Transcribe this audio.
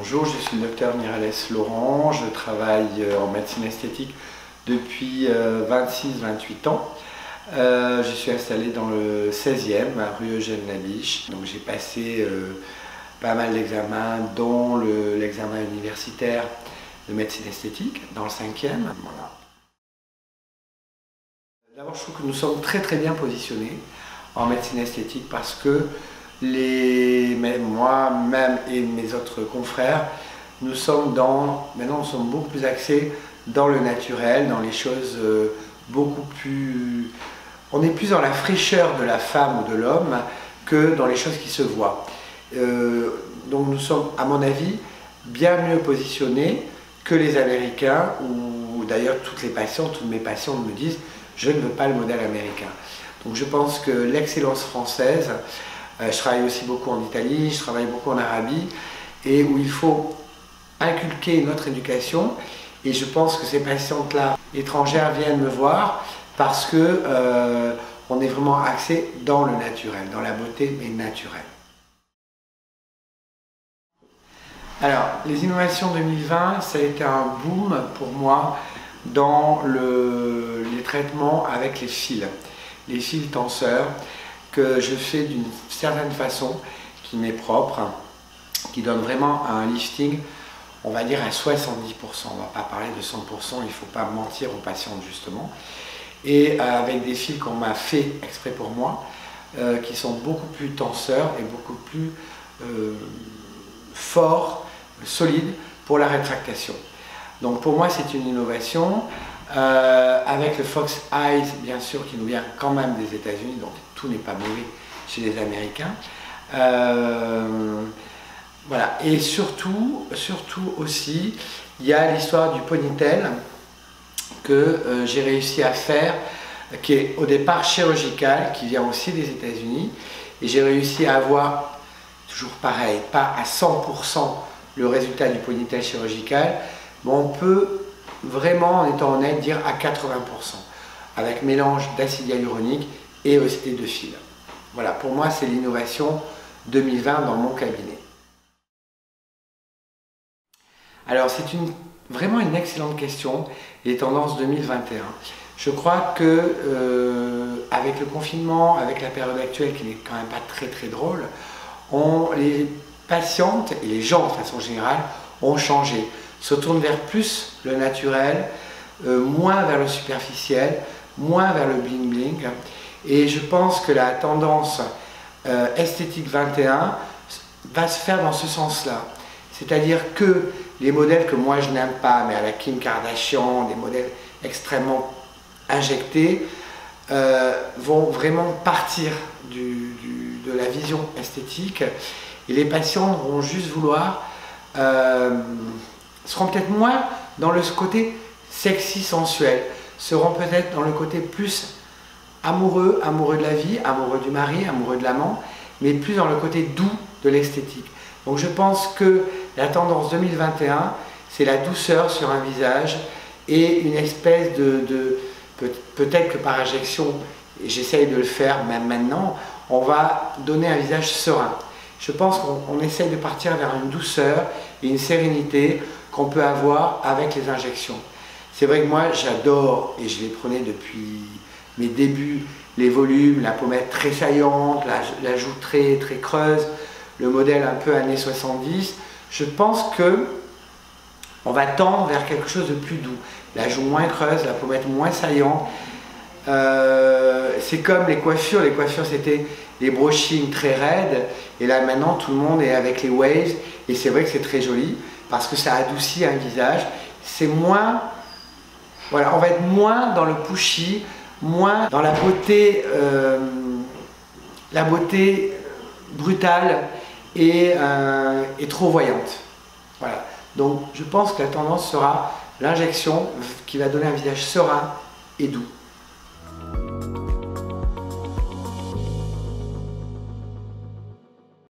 Bonjour, je suis le docteur Miralles Laurent, je travaille en médecine esthétique depuis 26-28 ans. Je suis installé dans le 16e, rue Eugène Labiche. Donc j'ai passé pas mal d'examens, dont l'examen universitaire de médecine esthétique, dans le 5e. Voilà. D'abord, je trouve que nous sommes très bien positionnés en médecine esthétique parce que moi-même et mes autres confrères, maintenant nous sommes beaucoup plus axés dans le naturel, dans les choses beaucoup plus... On est plus dans la fraîcheur de la femme ou de l'homme que dans les choses qui se voient. Donc nous sommes, à mon avis, bien mieux positionnés que les Américains, ou d'ailleurs toutes mes patientes me disent « je ne veux pas le modèle américain ». Donc je pense que l'excellence française, je travaille aussi beaucoup en Italie, je travaille beaucoup en Arabie, et où il faut inculquer notre éducation. Et je pense que ces patientes-là, étrangères, viennent me voir parce que on est vraiment axé dans le naturel, dans la beauté, mais naturelle. Alors, les innovations 2020, ça a été un boom pour moi dans les traitements avec les fils tenseurs, que je fais d'une certaine façon, qui m'est propre, qui donne vraiment un lifting, on va dire à 70%, on ne va pas parler de 100%, il ne faut pas mentir aux patientes justement, et avec des fils qu'on m'a fait exprès pour moi, qui sont beaucoup plus tenseurs et beaucoup plus forts, solides pour la rétractation. Donc pour moi c'est une innovation, avec le Fox Eyes bien sûr qui nous vient quand même des États-Unis, donc tout n'est pas mauvais chez les Américains. Voilà. Et surtout aussi, il y a l'histoire du ponytail que j'ai réussi à faire, qui est au départ chirurgical, qui vient aussi des États-Unis, et j'ai réussi à avoir, toujours pareil, pas à 100% le résultat du ponytail chirurgical, mais on peut vraiment, en étant honnête, dire à 80%, avec mélange d'acide hyaluronique et de fil. Voilà, pour moi, c'est l'innovation 2020 dans mon cabinet. Alors, c'est vraiment une excellente question, les tendances 2021. Je crois que, avec le confinement, avec la période actuelle qui n'est quand même pas très drôle, les patientes et les gens de façon générale ont changé, se tournent vers plus le naturel, moins vers le superficiel, moins vers le bling bling. Et je pense que la tendance esthétique 21 va se faire dans ce sens-là. C'est-à-dire que les modèles que moi je n'aime pas, mais à la Kim Kardashian, des modèles extrêmement injectés, vont vraiment partir de la vision esthétique. Et les patients vont juste vouloir, seront peut-être moins dans le côté sexy sensuel, seront peut-être dans le côté plus amoureux de la vie, amoureux du mari, amoureux de l'amant, mais plus dans le côté doux de l'esthétique. Donc je pense que la tendance 2021, c'est la douceur sur un visage et une espèce peut-être que par injection, et j'essaye de le faire même maintenant, on va donner un visage serein. Je pense qu'on essaye de partir vers une douceur et une sérénité qu'on peut avoir avec les injections. C'est vrai que moi j'adore, et je les prenais depuis mes débuts, les volumes, la pommette très saillante, la joue très creuse, le modèle un peu années 70. Je pense que on va tendre vers quelque chose de plus doux. La joue moins creuse, la pommette moins saillante. C'est comme les coiffures c'était les brushings très raides, et là maintenant tout le monde est avec les waves, et c'est vrai que c'est très joli, parce que ça adoucit un visage. C'est moins, voilà, on va être moins dans le pushy, moins dans la beauté brutale et trop voyante. Voilà. Donc je pense que la tendance sera l'injection qui va donner un visage serein et doux.